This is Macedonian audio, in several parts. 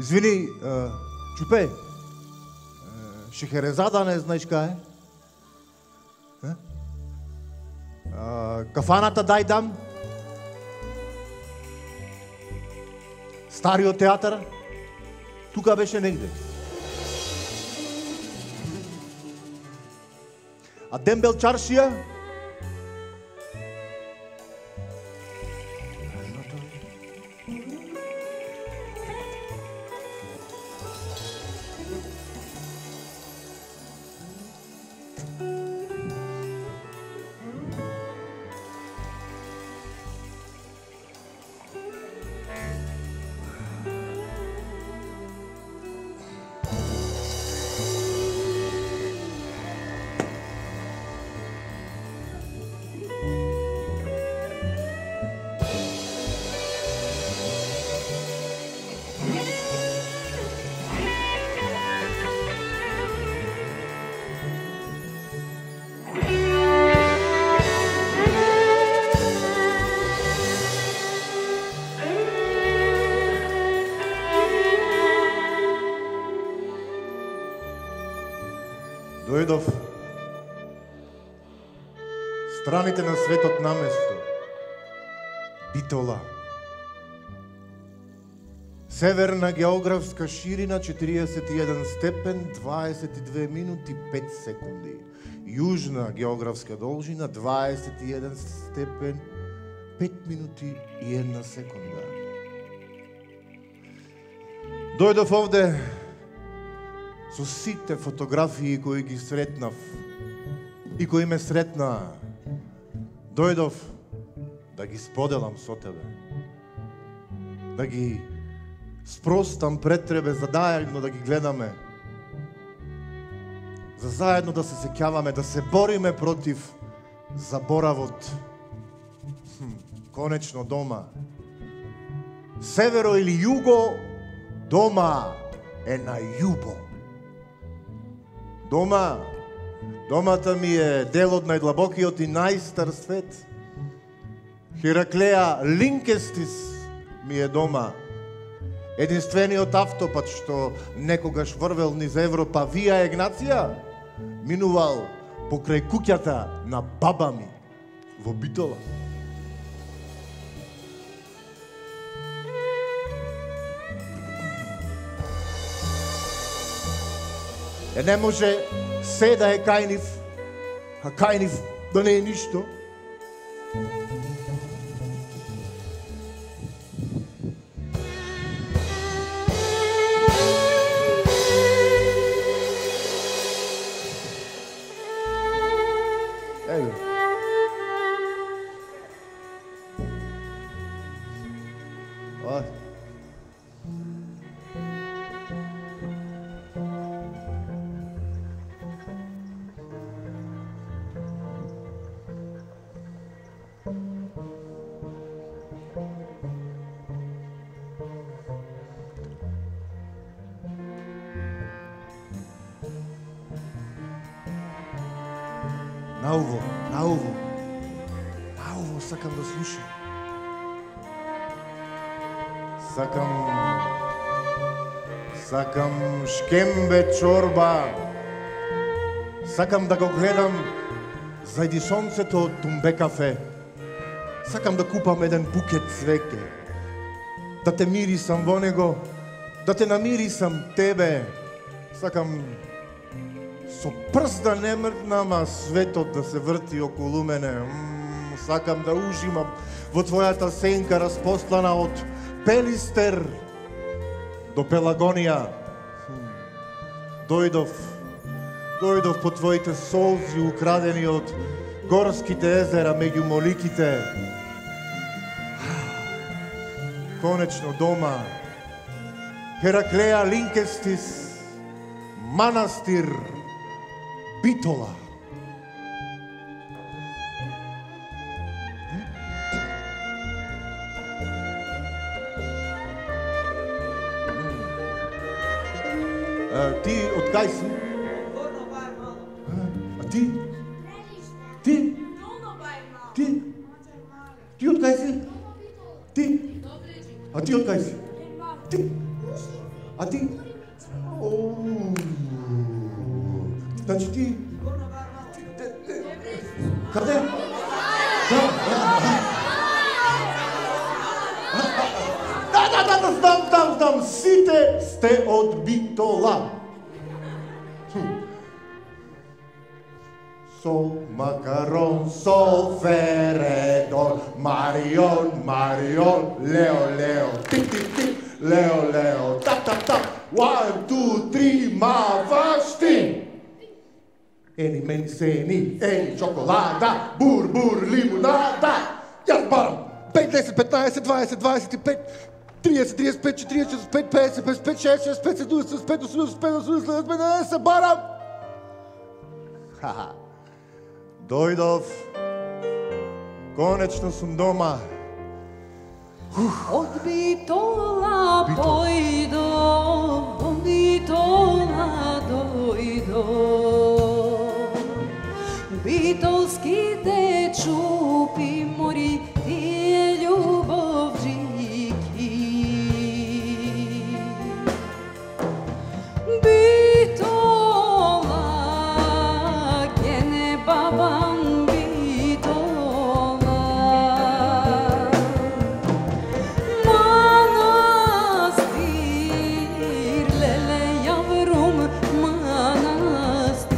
Извини, Чупе, Шехерезада не знаеш кај е? Кафаната дай дам? Стариот театар? Тука беше негде. А Дембел чаршија? Дојдов страните на светот наместо Битола. Северна географска ширина 41 степен 22 минути 5 секунди. Јужна географска должина 21 степен 5 минути и 1 секунда. Дојдов овде со сите фотографии кои ги сретнав и кои ме сретнаа. Дојдов да ги споделам со тебе. Да ги спростам пред тебе за заедно да ги гледаме. За заедно да се сеќаваме, да се бориме против заборавот. Конечно дома. Северо или југо, дома е на јубо. Дома, домата ми е дел од најдлабокиот и најстар свет. Хераклеја Линкестис ми е дома. Единствениот автопат што некогаш врвел низ Европа, Вија Егнација, минувал покрај куќата на баба ми во Битола. Не може се да е кај нив, а кај нив да не е ништо. Науво сакам да слушам. Сакам шкембе чорба. Сакам да го гледам зајди сонцето од Тумбе кафе. Сакам да купам еден букет цвеќе. Да те мирисам во него, да те намирисам тебе. Сакам со прст да не мрднам, а светот да се врти околу мене. Сакам да ужимам во твојата сенка распослана од Пелистер до Пелагонија. Дојдов по твоите солзи украдени од горските езера меѓу моликите. Конечно дома. Хераклеја Линкестис, манастир Битола. Ти од кај си? А ти? Ти? Ти од кај си? Ти? А ти од кај си? Ти? А Значи ти... Къде? Да, знам. Сите сте от Битола. Сол, макарон, сол, фередор, Марион, Лео, ти, Лео, та, 1, 2, 3, маваш ти! Ени, мени, сени, ени, чоколада, бур, лимонада. Аз барам 5, 10, 15, 20, 25, 30, 35, 40, 45, 50, 55, 6, 5, 7, 5, 8, 15, барам! Ха-ха. Дојдов. Конечно сум дома. Од Битола појдов, од Битола дојдов. Битолските чупи мори тие љубовџики. Битола, ке не бабам Битола. Манастир, леле јаврум манастир.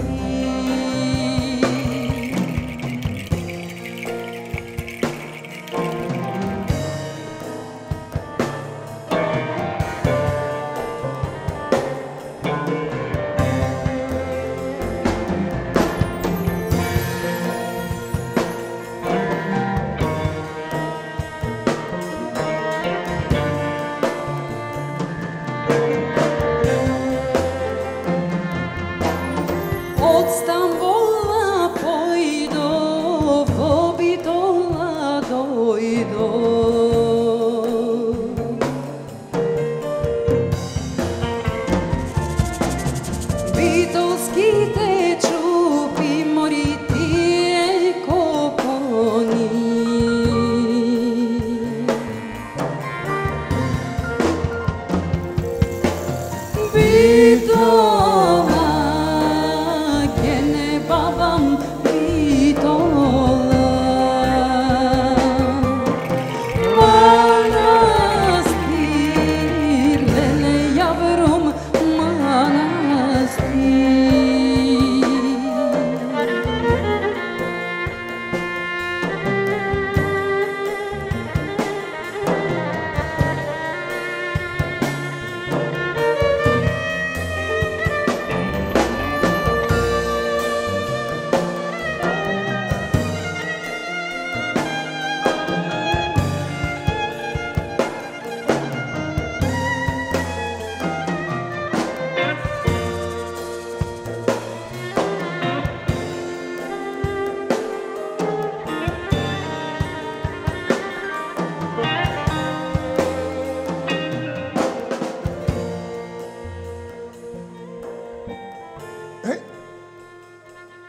Од Стамбола појдов, во Битола дојдов. Битолските чупи мори тие кокони. Битола, ке не бабам Битола. Манастир, леле јаврум манастир.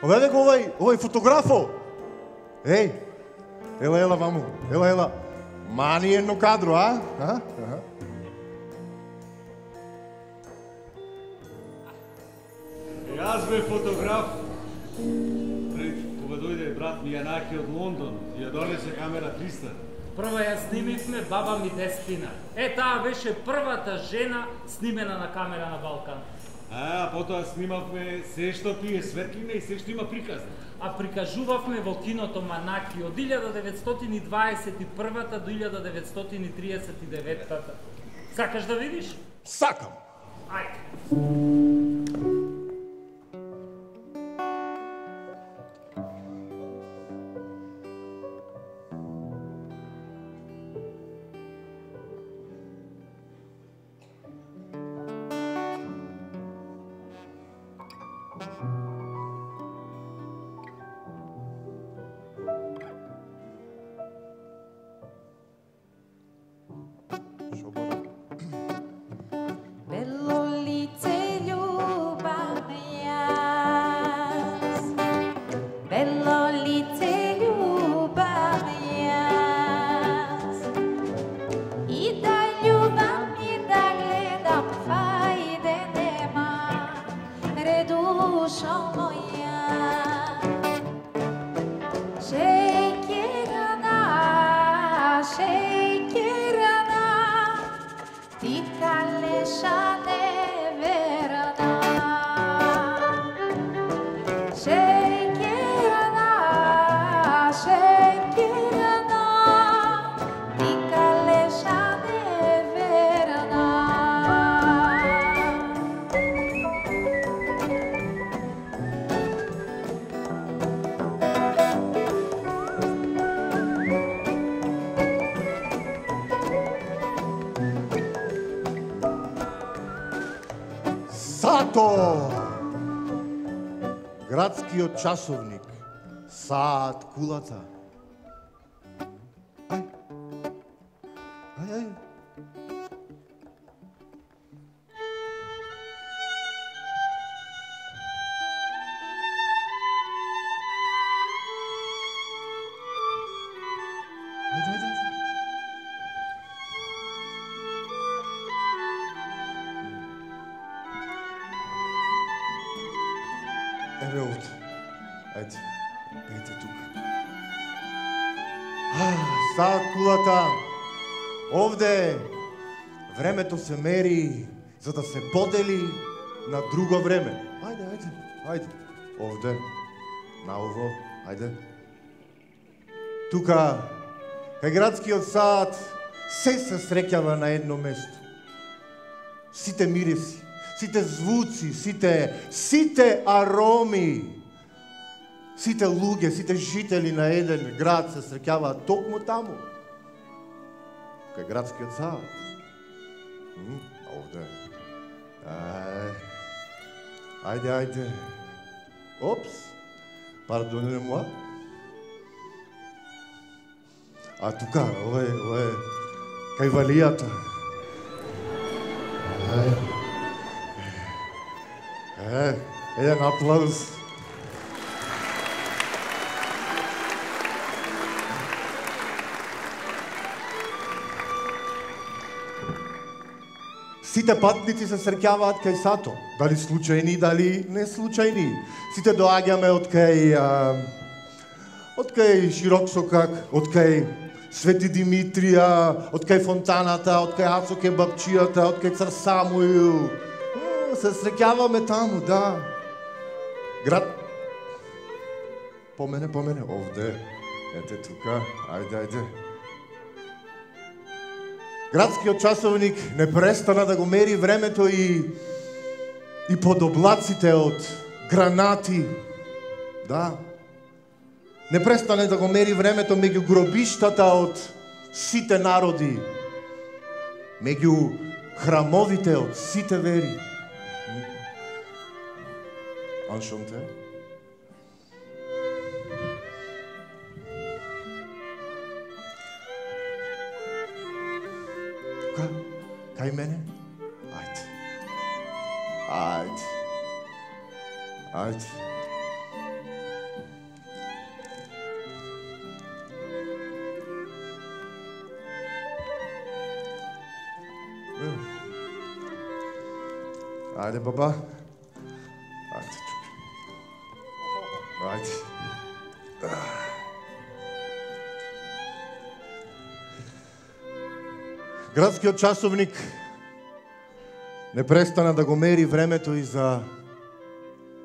Оведе го овај фотографо. Еј, ела, ваму, ела. Мани едно кадро, а? Јас бе фотограф. Пред кога дојде брат ми Јанаки од Лондон, ја донесе камера 300. Прва ја снимивме баба ми Деспина. Таа беше првата жена снимена на камера на Балкан. А потоа снимавме се што пие светлина и се што има приказна. А прикажувавме во киното Манаки од 1921 до 1939. Сакаш да видиш? Сакам. Ајде. Bello lice dušo moja. Šejkirana, šejkirana, ti kaleša neverana. Šejkirana, šejkirana, ti kaleša neverana. Сато! Градскиот часовник. Саат кулата. Ај. Ај. Ајде. Еве овде. Ајде, пејте тука. Саат кулата. Овде времето се мери за да се подели на друго време. Ајде. Овде, наово, ајде. Тука, кај градскиот саат, се среќава на едно место. Сите мириси, сите звуци, сите ароми, сите луѓе, сите жители на еден град се среќаваат токму таму. Кај градскиот саат. Овде. Ајде. Опс. Пардонне-moi. А тука, ова е кај валијата. Еден аплауз. Сите патници се среќаваат кај Сато. Дали случајни, дали не случајни. Сите доаѓаме од кај Широксокак, од кај Свети Димитрија, од кај фонтаната, од кај Ацо кебапчијата, од кај Цар Самуил. Се среќаваме таму, да. Град... Помене, овде. Ете тука, ајде. Градскиот часовник не престана да го мери времето и под облаците од гранати. Да. Не престане да го мери времето меѓу гробиштата од сите народи, меѓу храмовите од сите вери. Аншонте? Тука, кај мене? Ајде. Ајде, баба. Ајде тука. Ајде. Градскиот часовник не престана да го мери времето и за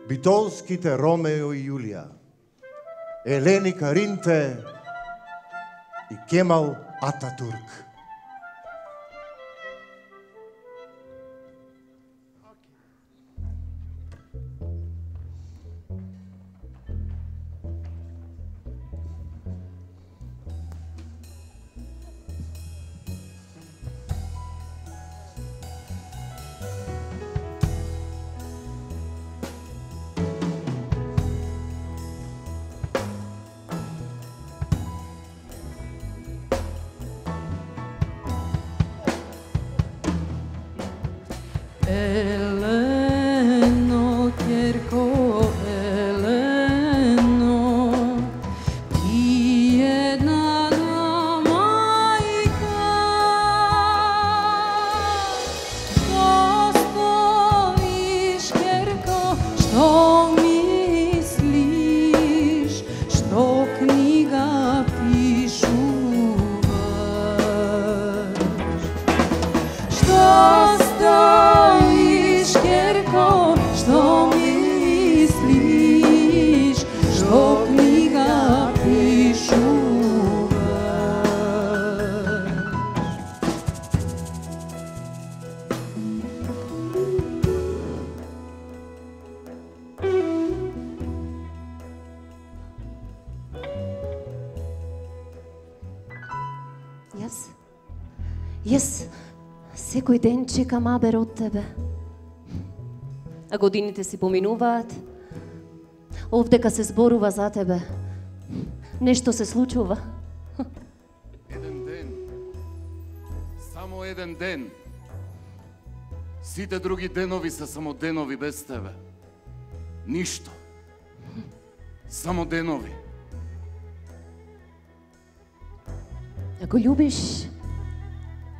битолските Ромео и Јулија, Елени Каринте и Кемал Ататурк. Елено, ќерко, Елено, ти една мајка, што стоиш, ќерко, што Јас секој ден чекам Абер од тебе. А годините си поминуваат. Овдека се зборува за тебе. Нешто се случува. Еден ден. Само еден ден. Сите други денови се само денови без тебе. Ништо. Само денови. Ако љубиш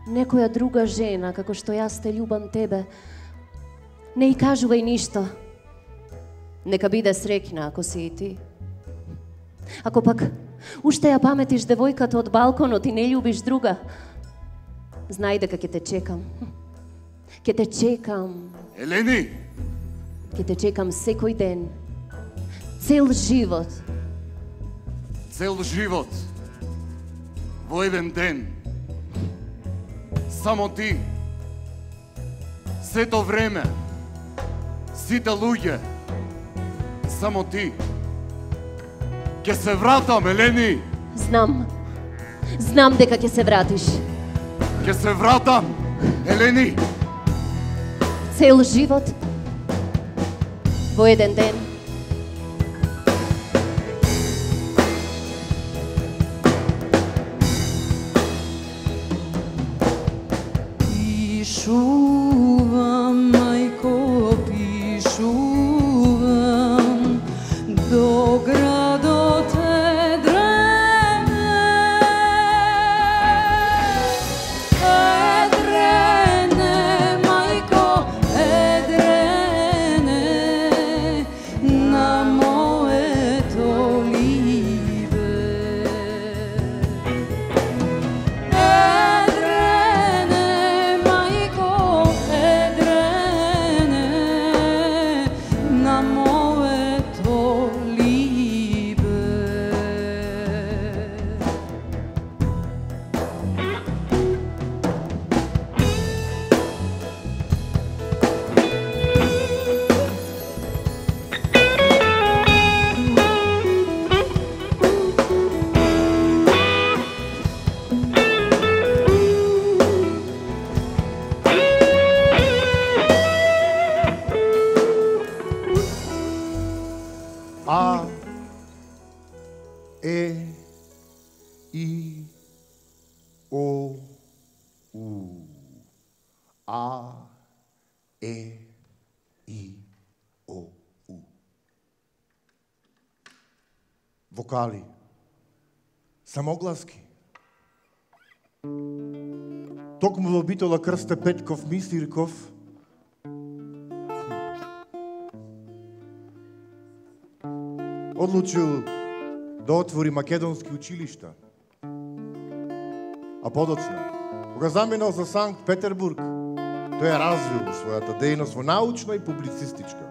некоја друга жена, како што јас те љубам тебе, не и кажувај ништо. Нека биде среќна ако си и ти. Ако пак уште ја паметиш девојката од балконот и не љубиш друга, знај дека ќе те чекам. Ќе те чекам. Елени! Ќе те чекам секој ден. Цел живот. Цел живот. Во еден ден. Само ти. Сето време. Сите луѓе. Само ти. Ќе се вратам, Елени! Знам. Знам дека ќе се вратиш. Ќе се вратам, Елени! Цел живот. Во еден ден. Пишувам, мајко, пишувам, до градот Едрене. Едрене, мајко, Едрене, на моето либе. А, Е, И, О, У. А, Е, И, О, У. Вокали. Самогласки. Токму во битола Крсте Петков Мисирков одлучил да отвори македонски училишта. А подоцна, кога заминал за Санкт Петербург, тој ја развил својата дејност во научна и публицистичка.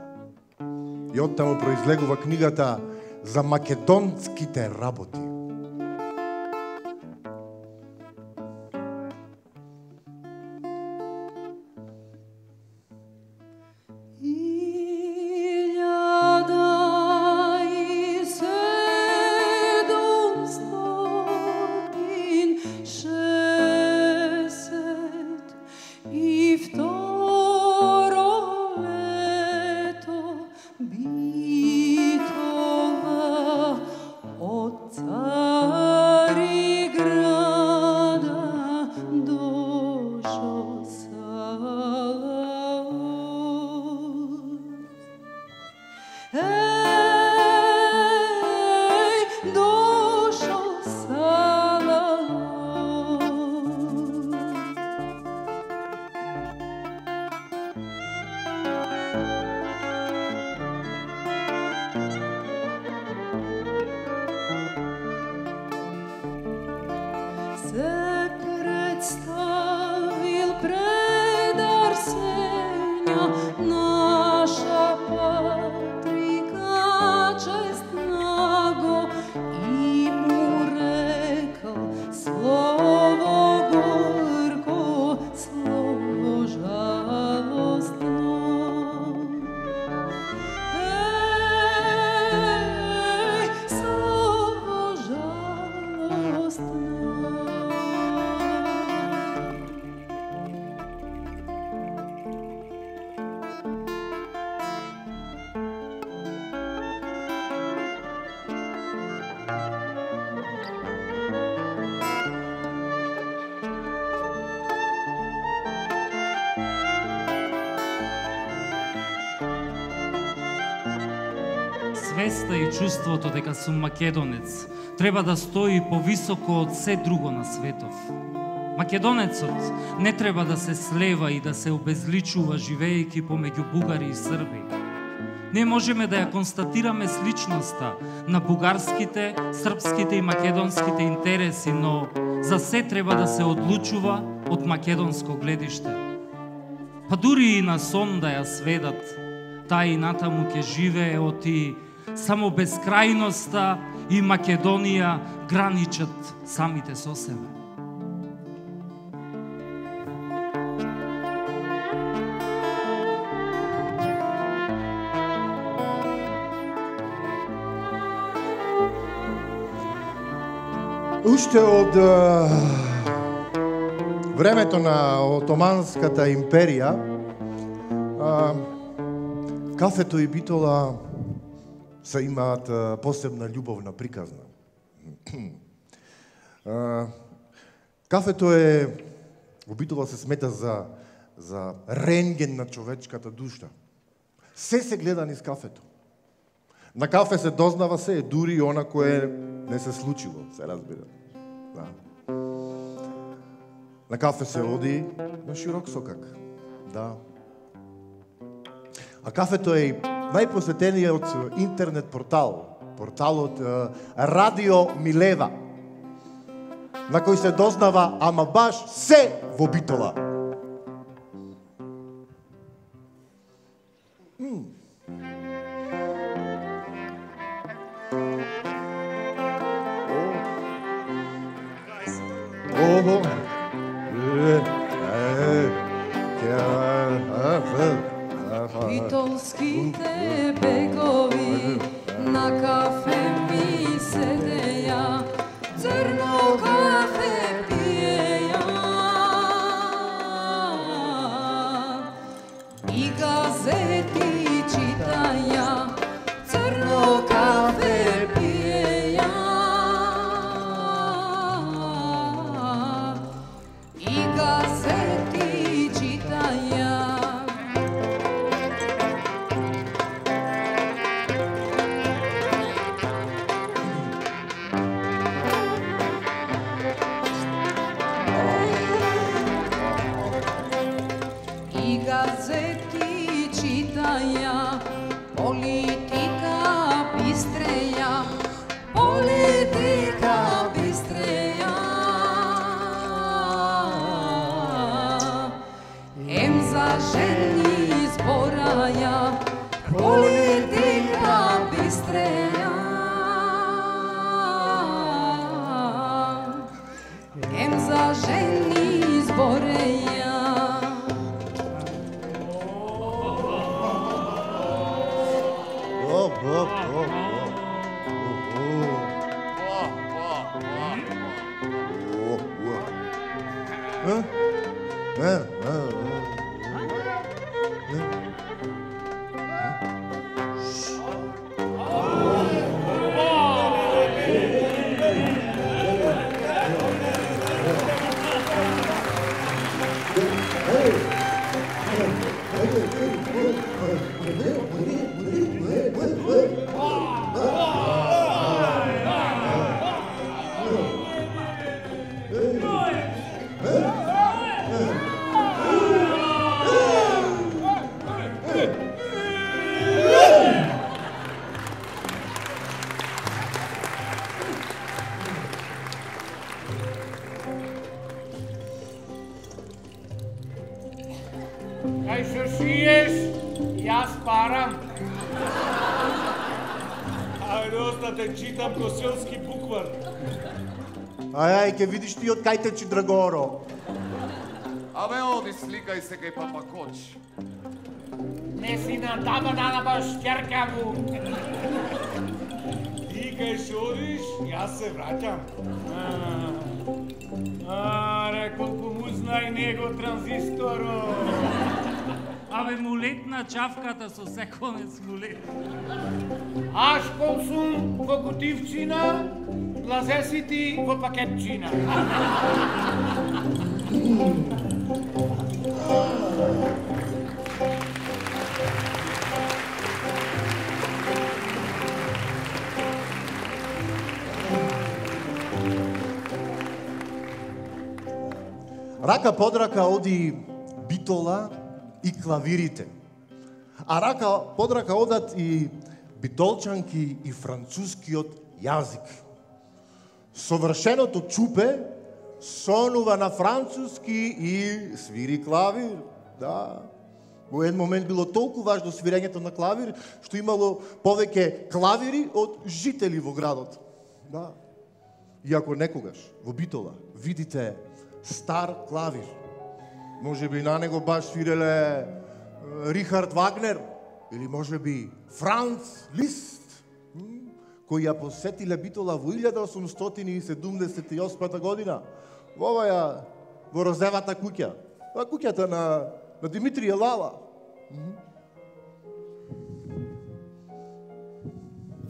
И оттаму произлегува книгата за македонските работи. Наша Патрика свеста и чувството дека сум македонец треба да стои повисоко од се друго на светов. Македонецот не треба да се слева и да се обезличува живеејќи помеѓу бугари и срби. Не можеме да ја констатираме сличноста на бугарските, српските и македонските интереси, но за се треба да се одлучува од македонско гледиште. Па дури и на сон да ја сведат, таа и натаму ќе живее оти само безкрајноста и Македонија граничат самите со себе. Уште од времето на Отоманската империја, кафето и битола се имаат посебна љубовна приказна. Кафето е, во битола се смета за рентген на човечката душа. Се гледа низ кафето. На кафе се дознава се, дури и она кое не се случило, се разбира. Да. На кафе се оди на широк сокак. Да. А кафето е најпосетениот интернет портал, порталот Радио Милева, на кој се дознава ама баш се во битола. Ого. Битолските бегови на кафе ми седеја, црно кафе пиеја и газети читаја, црно кафе пиеја и газети читаја. Газети читаја, политика бистреја, политика бистреја. Ем за жени збораја, политика бистреја. Ем за жени збореја. Кај што шиеш, јас парам. Ајде, остате, читам коселски буквар. Ај, ке видиш ти од кај течи Драгоро. Абе, оди сликај се кај Папа Коч. Не си на таба дана баш ќерка му. Ти кај што одиш, јас се враќам. Аре, колку му знај него транзисторо. Абе, му летна чавката со секонец му лет. Аш кол сум во кутивчина, лазе си ти во пакетчина. Рака под рака оди битола и клавирите. А рака под рака одат и битолчанки и францускиот јазик. Совршеното чупе сонува на француски и свири клавир. Да. Во еден момент било толку важно свирењето на клавир, што имало повеќе клавири од жители во градот. Да. И ако некогаш во Битола видите стар клавир, може би на него баш свиреле Рихард Вагнер или може би Франц Лист, кои ја посетиле Битола во 1878 година, во оваа во розевата куќа, во куќата на Димитрија Лала.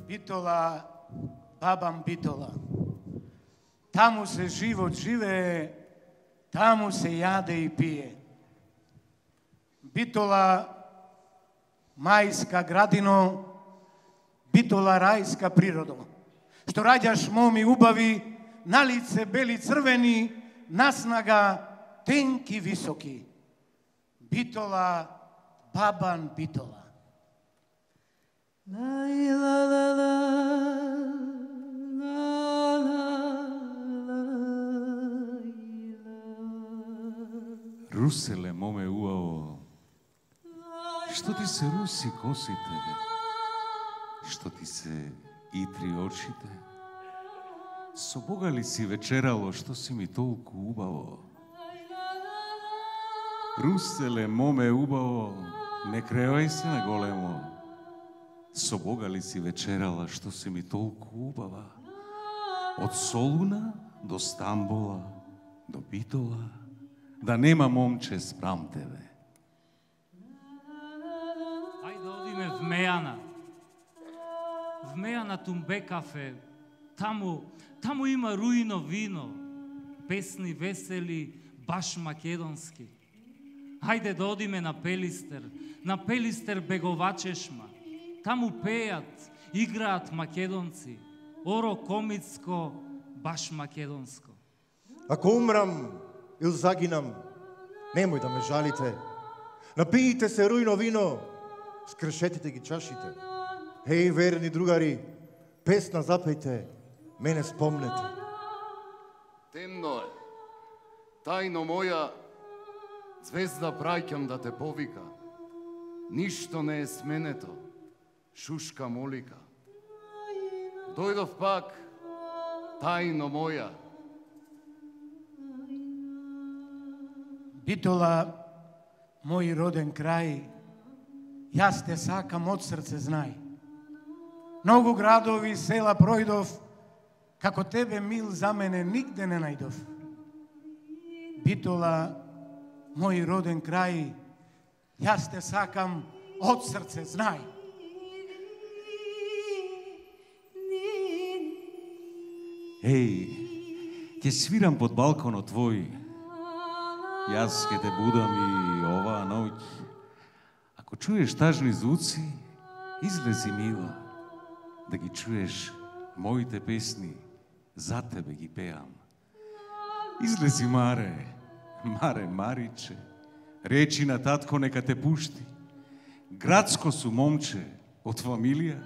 Битола, бабам Битола. Таму се живот живее, таму се јаде и пие. Битола, мајска градино, Битола рајска природо. Што раѓаш моми убави, на лице бели црвени, наснага тенки високи. Битола, бабан Битола. Руселе, моме уао, што ти се руси косите, што ти се итри очите? Со Бога ли си вечерало, што си ми толку убаво? Руселе, моме убаво, не креој се на големо. Со Бога ли си вечерала, што си ми толку убава? Од Солуна до Стамбола, до Битола, да нема момче спрам тебе. Ајде одиме в Мејана. В Мејана Тумбе кафе. Таму има руино вино. Песни весели, баш македонски. Хајде да одиме на Пелистер беговачешма. Таму пеат, играат македонци. Оро комицко, баш македонско. Ако умрам или загинам, немој да ме жалите. Напиите се руино вино, скршетите ги чашите. Хеј, верни другари, песна запејте, мене спомнете. Темно е, тајно моја, звезда праќам да те повика. Ништо не е сменето, шушка молика. Дојдов пак, тајно моја. Битола, мој роден крај, јас те сакам од срце, знај. Многу градови, села пројдов, како тебе мил за мене нигде не најдов. Битола, мој роден крај, јас те сакам од срце, знај. Еј, ќе свирам под балконот твој. Јас ќе те будам и оваа ноќ. Ако чуеш тажни звуци, излези мила, да ги чуеш моите песни, за тебе ги пеам. Излези, Маре, Мариче, речи на татко нека те пушти. Градско су момче од фамилија,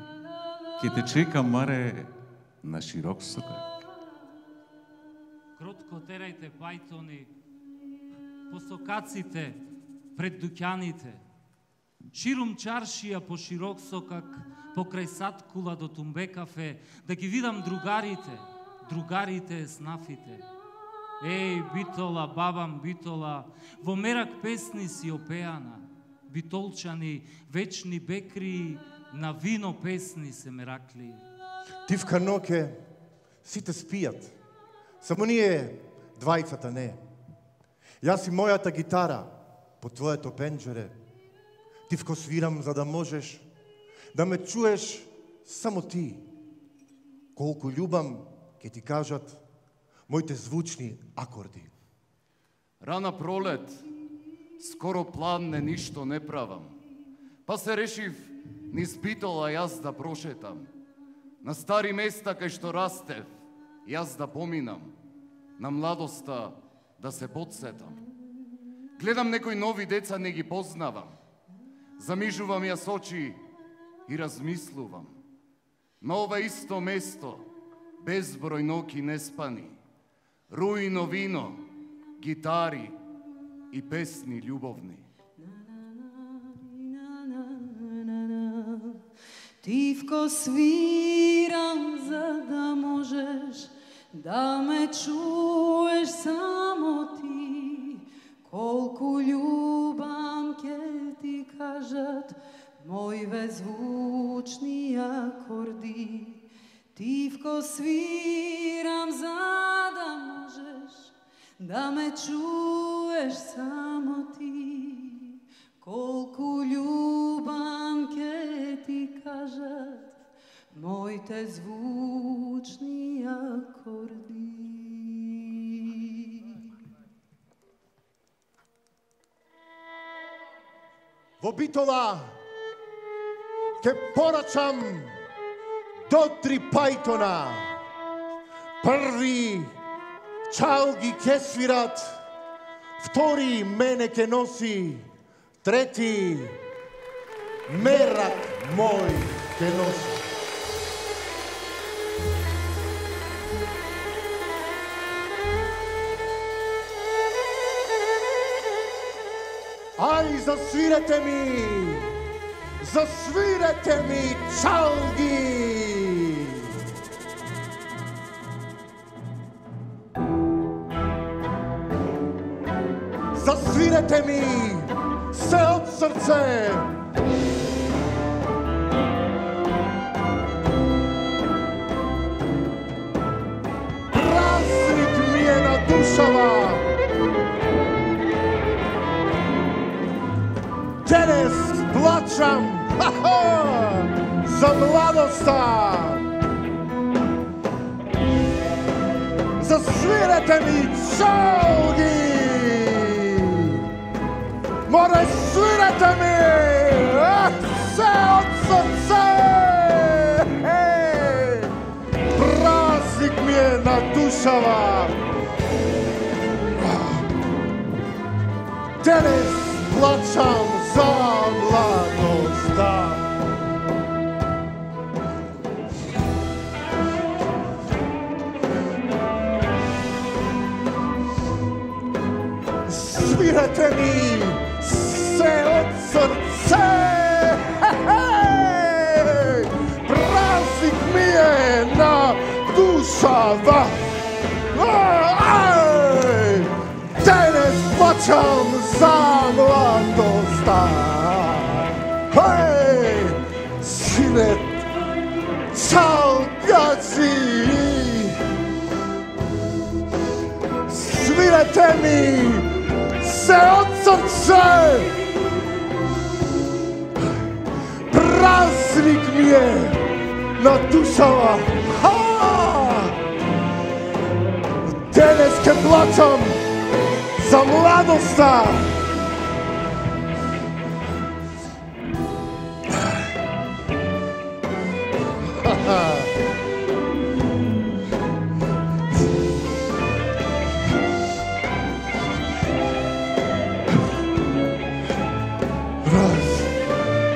ќе те чекам, Маре, на широк сокак. Кротко терајте пајтони по сокаците пред дуќаните. Ширум чаршија по широк сокак, покрај саткула до Тумбе кафе, да ги видам другарите еснафите. Еј, Битола, бабам Битола, во мерак песни си опеана. Битолчани, вечни бекри, на вино песни се меракли. Тивка ноќе, сите спијат. Само ние двајцата не. Јас и мојата гитара по твоето пенџере. Тивко свирам за да можеш да ме чуеш само ти. Колку љубам, ќе ти кажат моите звучни акорди. Рана пролет, скоро пладне, ништо не правам. Па се решив низ Битола јас да прошетам. На стари места кај што растев, јас да поминам. На младоста да се подсетам. Гледам некои нови деца, не ги познавам. Замижувам ја с очи и размислувам. На ова исто место, безброј ноќи неспани, руино вино, гитари и песни љубовни. Тивко свирам, за да можеш да ме чуеш само ти. Колку љубам ке ти кажат мои беззвучни акорди. Тивко свирам, за да можеш да ме чуеш само ти. Колку љубам ке ти кажат моите звучни акорди. Во Битола ке порачам до 3 пајтона. Први чалги ке свират, втори мене ке носи, трети мерак мој ке носи. Ај, засвирете ми чалги! Засвирете ми се од срце! Празник ми е на душава! Денес плачам за младоста. Засвирете ми чалги. Море, свирете ми се од срце. Празник ми е на душава. Денес плачам за младоста. Свирете ми се од срце. Празник ми е на душава. Денес плачам за младоста. Синет чалгаци. Свирете ми се од срце. Празник ми е на душава. Денес ке плачам за младоста.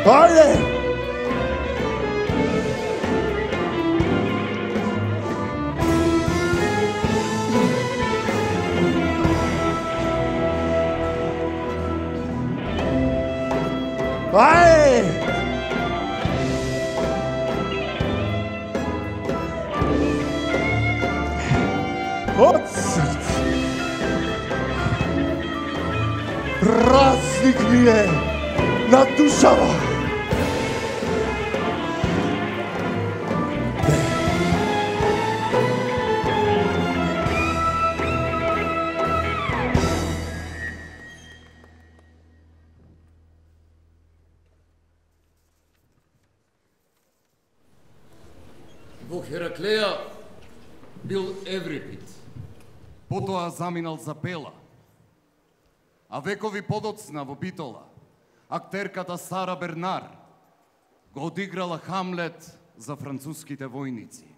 Ајде! Ајде! Од срце! Празник ми е на душава! Во Хераклеја бил Еврипид, потоа заминал за Пела, а векови подоцна во Битола, актерката Сара Бернар го одиграла Хамлет за француските војници.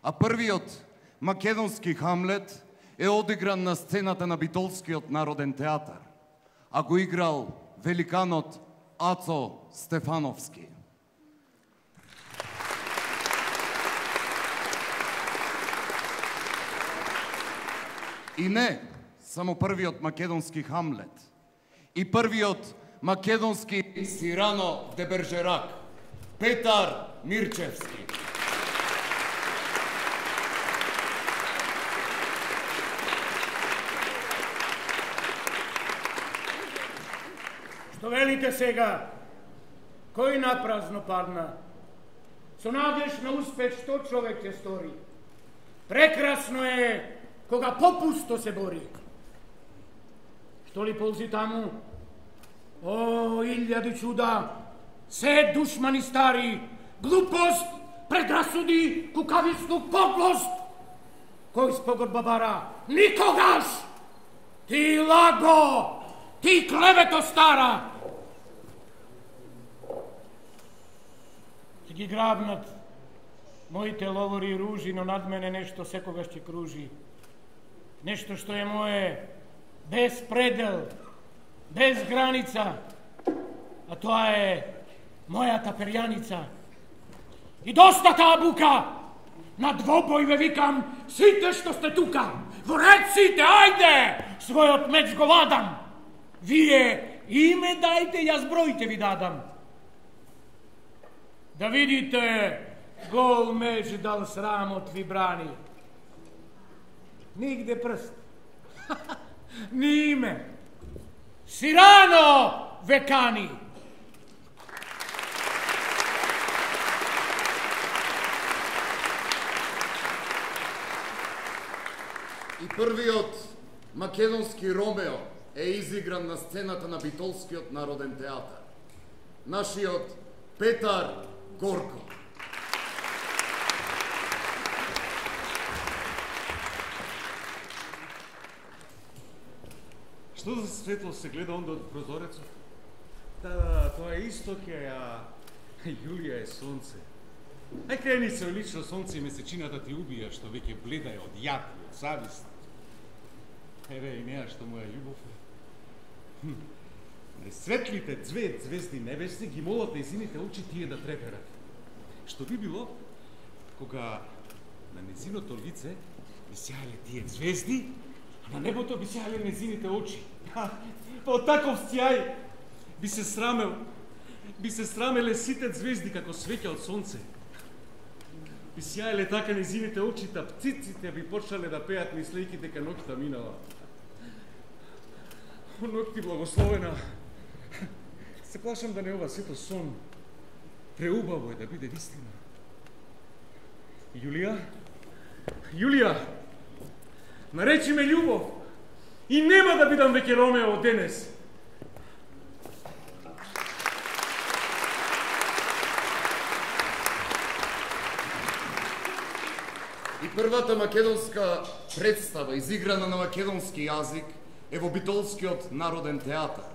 А првиот македонски Хамлет е одигран на сцената на Битолскиот народен театар, а го играл великанот Ацо Стефановски. И не само првиот македонски Хамлет, и првиот македонски Сирано де Бержерак, Петар Мирчевски. Што велите сега? Кој напразно падна? Со надеж на успех што човек ќе стори? Прекрасно е кога попусто се бори. Што ли ползи таму? О, илјади чуда, се душмани стари, глупост, предрасуди, кукавиство, подлост. Кој спогодба бара? Никогаш! Ти лаго! Ти клевето стара! Ќе ги грабнат моите ловори и ружи, но над мене нешто секогаш ќе кружи. Нешто што е мое, без предел, без граница, а тоа е мојата перјаница. И доста таа бука! На двобој ве викам, сите што сте тука, во ред сите, ајде! Својот меч го вадам! Вие име дајте, јас бројте ви дадам. Да видите, гол меч дал срамот ви брани. Нигде прст. Ни име. Сирано векани. И првиот македонски Ромео е изигран на сцената на Битолскиот народен театар. Нашиот Петар Горко. Што за светло се гледа онда од прозорецот? Да, тоа е истоке, а Јулија е сонце. Ај крени се лично сонце и месечината ти убија, што веќе бледа е од јад и од завист. Еве и неа што моја љубов е. Светлите звезди небесни ги молат нејзините очи тие да треперат. Што би било кога на незиното лице би сјаеле тие звезди, а на небото би сјаеле незините очи. Па од таков сјај би се срамеле сите звезди како свеќа од сонце. Би сјаеле така незините очи, та птиците би почнале да пеат мислејќи дека ноќта минала. О, ноќти благословена. Се плашам да не ова сето сон. Преубаво е да биде вистина. Јулија, наречи ме љубов и нема да бидам веќе Ромео од денес. И првата македонска представа, изиграна на македонски јазик, е во Битолскиот народен театар.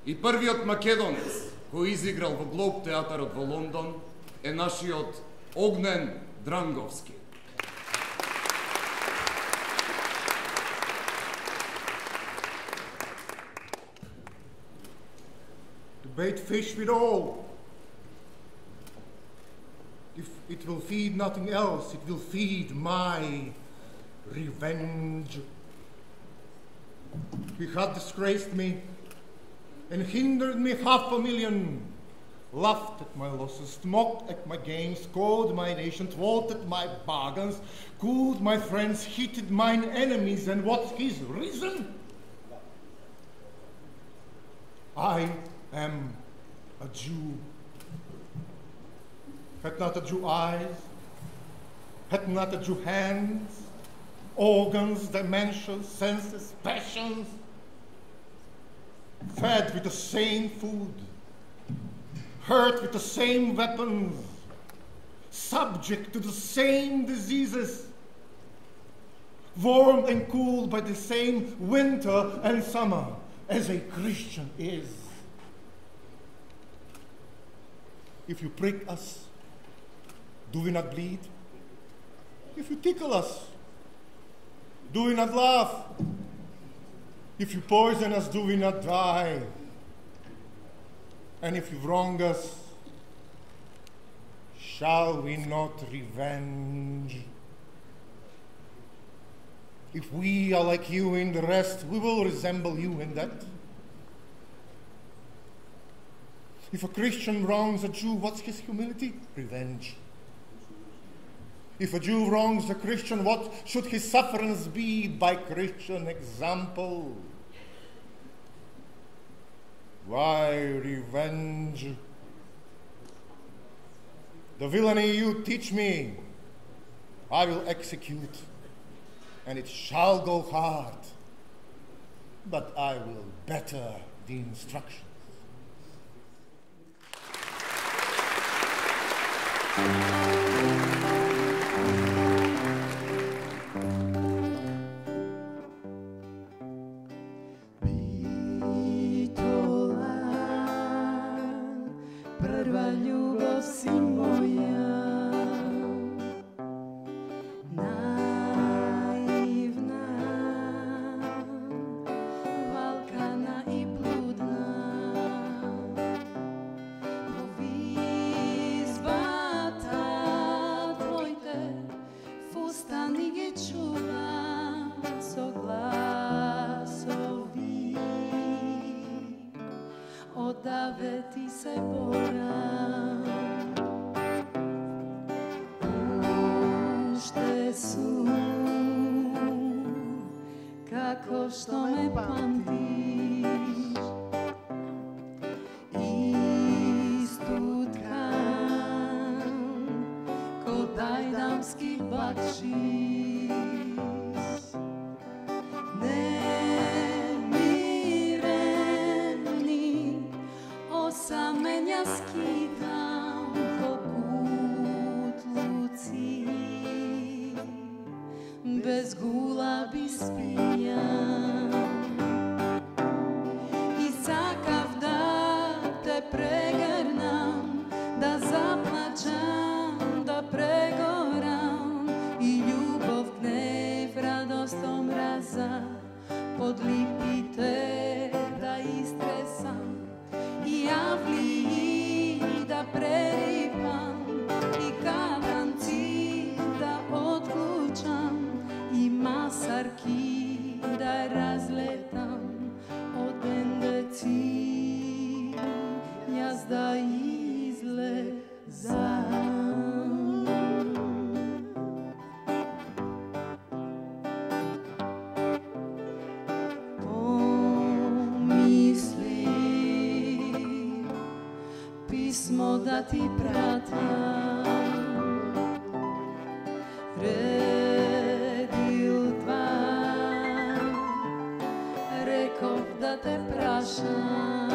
И првиот македонец кој изиграл во Глоб театарот во Лондон е нашиот Огнен Дранговски. To bait fish with all. If it will feed nothing else, it will feed my revenge. He had disgraced me and hindered me 500,000, laughed at my losses, mocked at my gains, called my nation, thwarted my bargains, cooled my friends, heated mine enemies, and what's his reason? I am a Jew. Had not a Jew eyes, had not a Jew hands, organs, dimensions, senses, passions, fed with the same food, hurt with the same weapons, subject to the same diseases, warmed and cooled by the same winter and summer as a Christian is. If you prick us, do we not bleed? If you tickle us, do we not laugh? If you poison us, do we not die? And if you wrong us, shall we not revenge? If we are like you in the rest, we will resemble you in that. If a Christian wrongs a Jew, what's his humility? Revenge. If a Jew wrongs a Christian, what should his sufferance be? By Christian example. Why revenge? The villainy you teach me, I will execute, and it shall go hard, but I will better the instructions. Da ti pratam, redil dva, rekov da te prašam,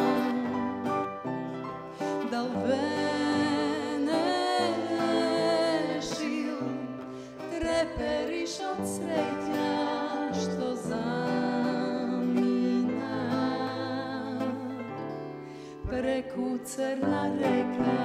da venešil, treperiš od sreća što zamina, preku crna reka.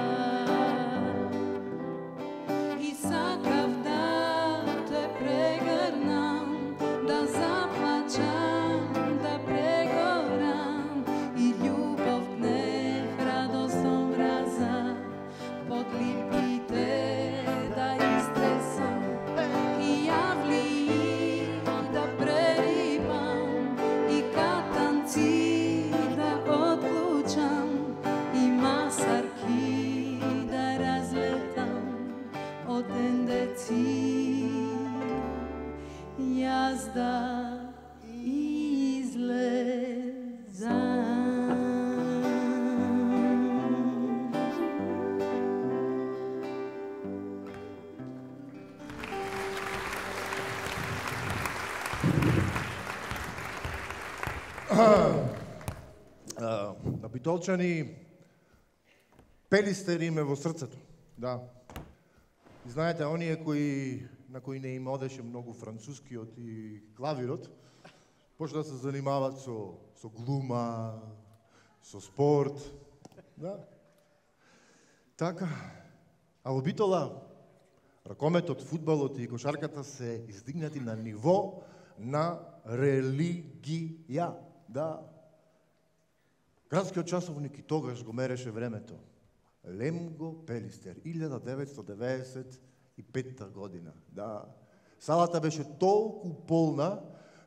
На Битолчани пели сте Риме во срцето. Да. И знаете, оние на кои не им одеше многу францускиот и клавирот, почна да се занимават со глума, со спорт. Да. Така. А во Битола ракометот, фудбалот и кошарката се издигнати на ниво на религија. Да. Градскиот часовник и тогаш го мереше времето. Лемго Пелистер, 1995 година. Да. Салата беше толку полна,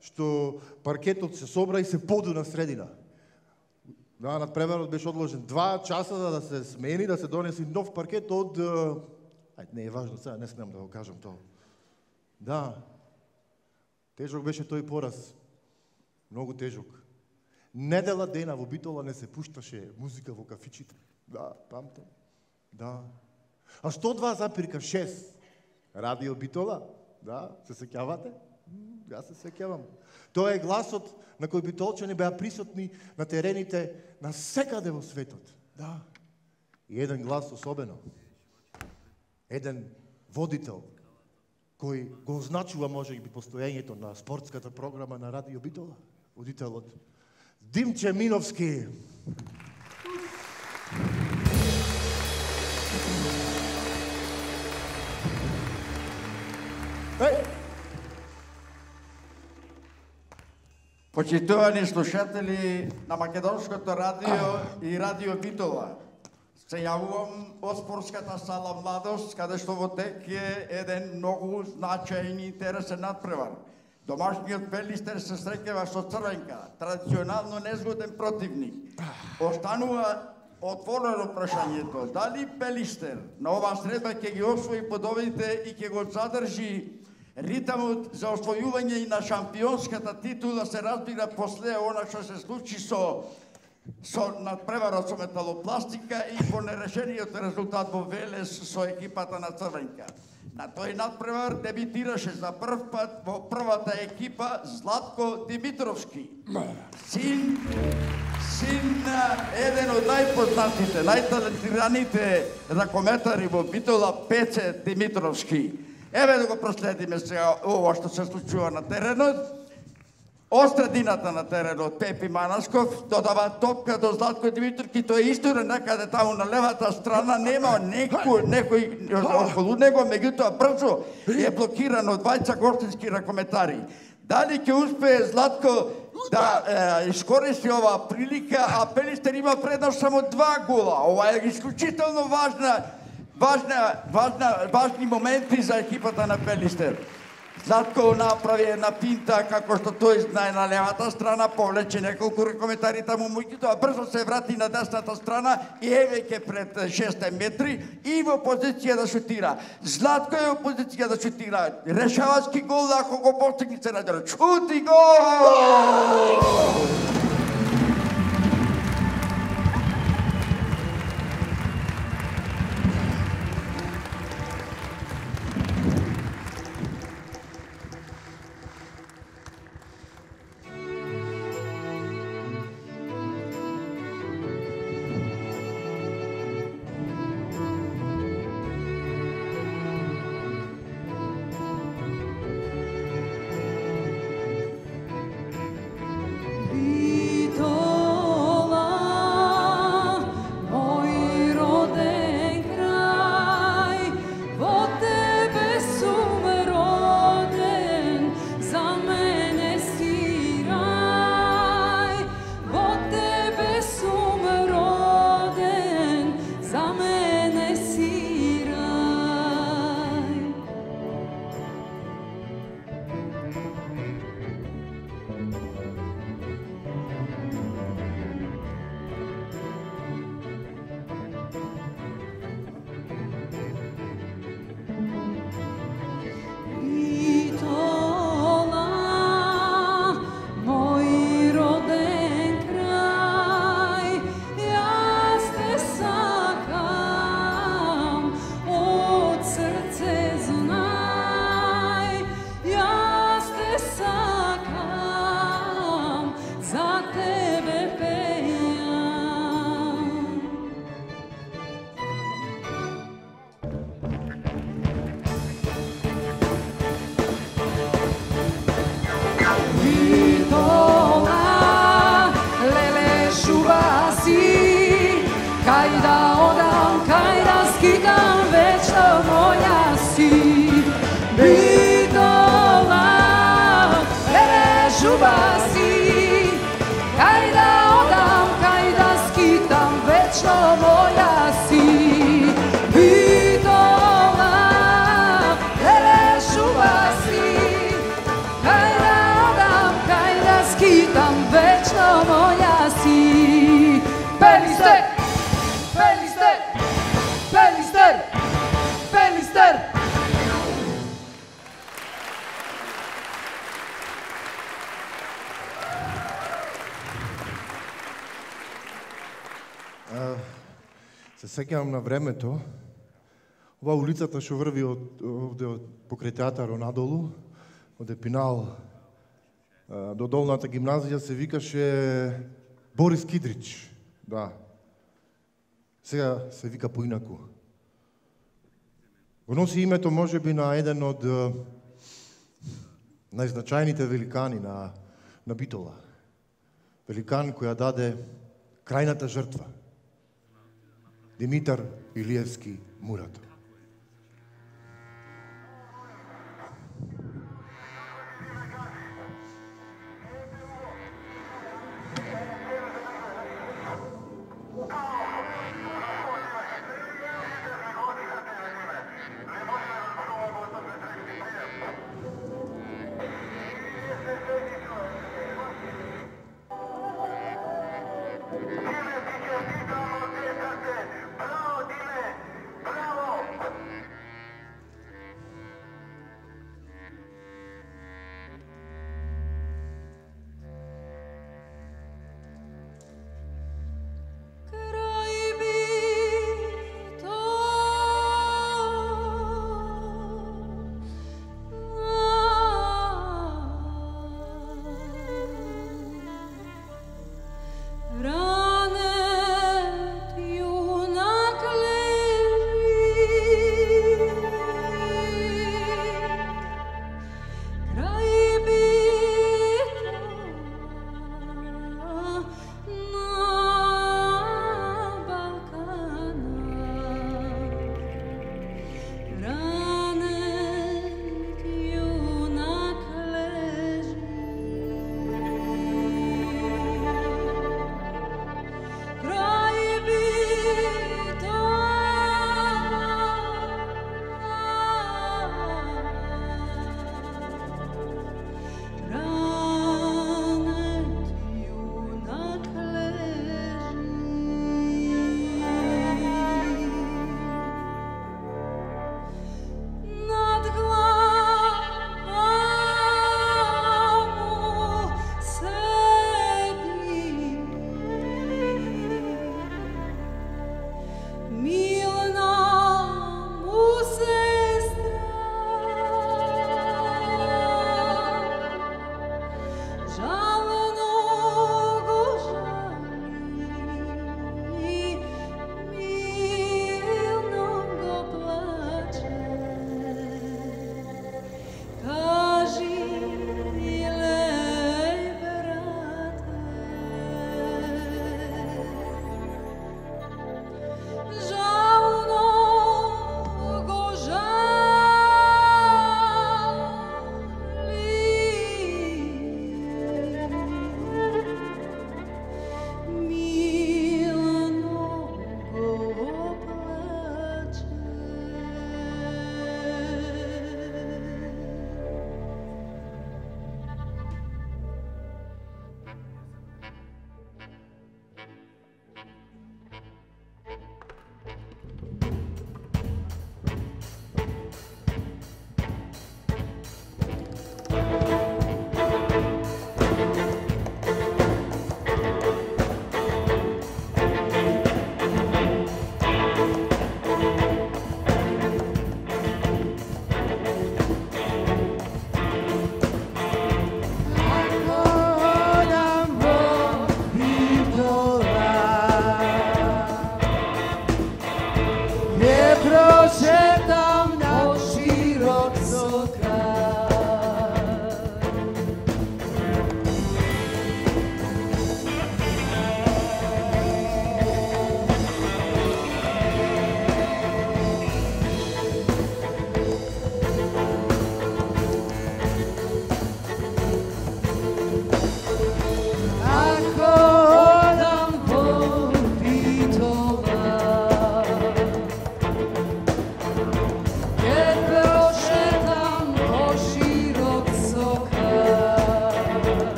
што паркетот се собра и се поду на средина. Да, надпреварот беше одложен 2 часа за да се смени, да се донеси нов паркет од... не е важно сега, не смеам да го кажам тоа. Да, тежок беше тој пораз. Многу тежок. Недела дена во Битола не се пушташе музика во кафичите. Да, памтам. Да. А 102,6 Радио Битола? Да, се сеќавате? Јас се сеќавам. Тоа е гласот на кој битолчани беа присутни на терените на секаде во светот. Да. И еден глас особено. Еден водител кој го означува можеби постоењето на спортската програма на Радио Битола. Водителот Димче Миновски. Почитувани слушатели на Македонското радио и Радио Битола, се јавувам од спортската сала Младост, каде што во тек е еден многу значајен и интересен надпревар. Домашниот Пелистер се среќава со Црвенка, традиционално незгоден противник. Останува отворено прашањето, дали Пелистер на оваа средба ќе ги освои подобите и ќе го задржи ритамот за освојување и на шампионската титула, се разбира после она што се случи со надпреварот со Металопластика и по нерешениот резултат во Велес со екипата на Црвенка. На тој надпревар дебитираше за прв пат во првата екипа Златко Димитровски. Син еден од најпознатите, најталентираните ракометари во Битола, Пеце Димитровски. Еве да го проследиме сега ова што се случува на теренот. Од средината на теренот Пепи Манасков додава топка до Златко Димитровски, тој е исторен некаде таму на левата страна, нема некој околу него, меѓутоа брзо е блокиран од двајца гостински ракометари. Дали ќе успее Златко да искористи оваа прилика, а Пелистер има предност само 2 гола. Ова е исклучително важни моменти за екипата на Пелистер. Златко направи една пинта, како што тој знае на левата страна, повлече неколку ракометари таму, меѓутоа брзо се врати на десната страна и евеќе пред 6 метри и во позиција да шутира. Златко е во позиција да шутира. Решавачки гол, ако го постигне се најдора. Шути гол! сеќавам на времето, ова улицата што врви од покрај театарот надолу, од Епинал до долната гимназија се викаше Борис Кидрич. Да. Сега се вика поинаку. Го носи името можеби на еден од најзначајните великани на Битола. Великан која даде крајната жртва. Димитар Илиевски Муратов. Bravo,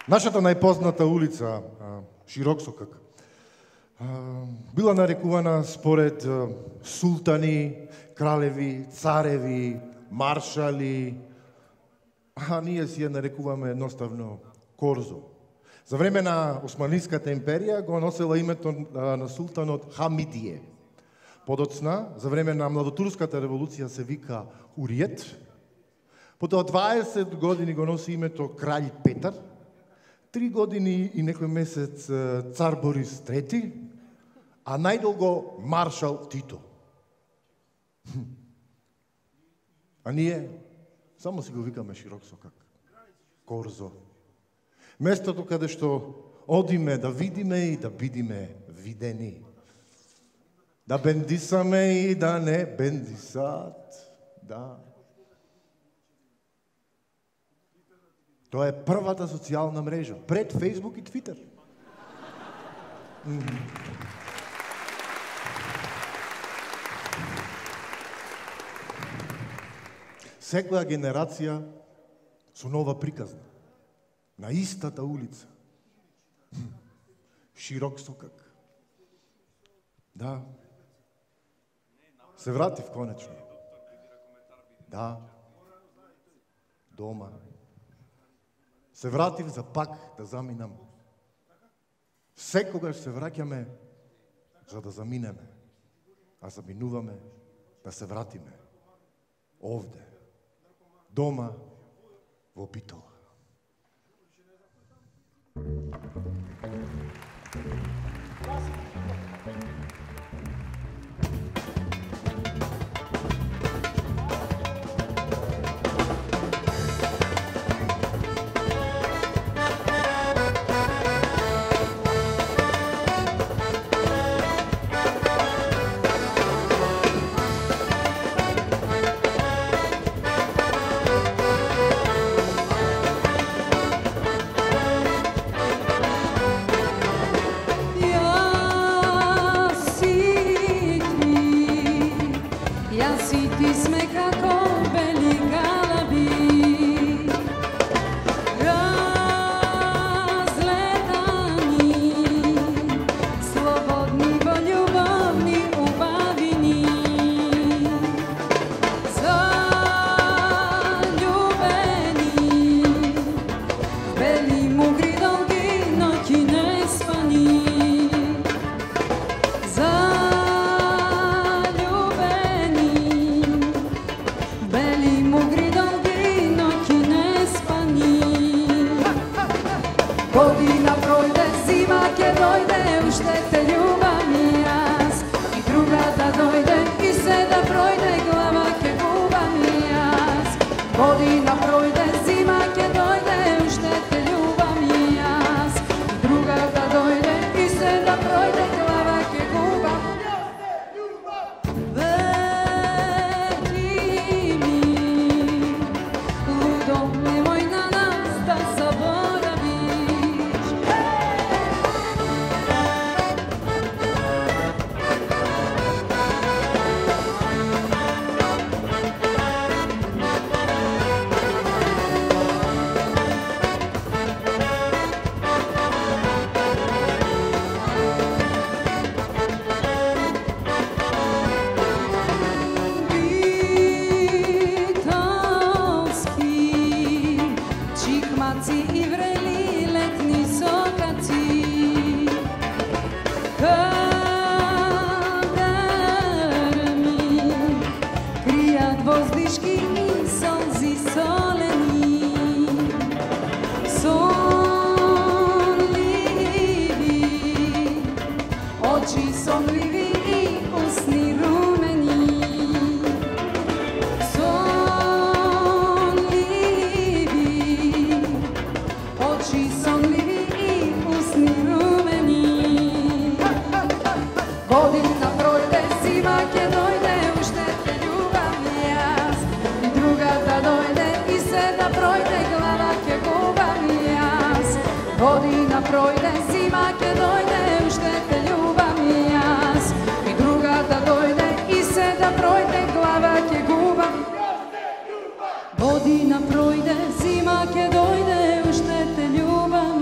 Нашата најпозната улица, Широксокак, била нарекувана според султани, кралеви, цареви, маршали, а ние си ја нарекуваме едноставно Корзо. За време на Османлиската империја го носела името на султанот Хамидие. Подоцна, за време на Младотурската револуција се вика Уриет. Потоа 20 години го носи името Краљ Петар, 3 години и некој месец цар Борис III, а најдолго маршал Тито. А ние само си го викаме Широксокак, Корзо. Местото каде што одиме да видиме и да бидиме видени. Да бендисаме и да не бендисат. Да. Тоа е првата социјална мрежа, пред Фейсбук и Твитер. Секоја генерација со нова приказна. На истата улица. Широксокак. Да. Се вратив конечно. Да. Дома. Се вратив за пак да заминам. Секогаш се враќаме за да заминеме. А заминуваме да се вратиме. Овде. Дома во Битола. Година пројде, зима ќе дојде, уште те љубам и јас. И другата дојде, и се да пројде, глава ќе губам. Година пројде, зима ќе дојде, уште те љубам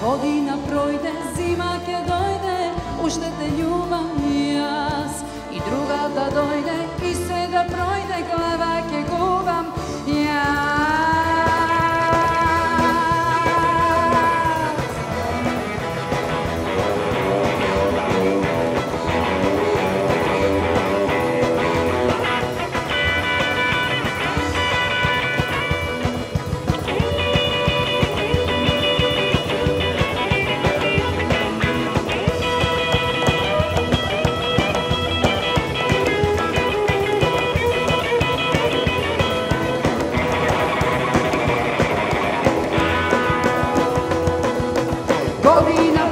Година пројде, зима ќе дојде, уште те љубам јас. И другата дојде, и се да пројде, глава ќе губам јас. Godina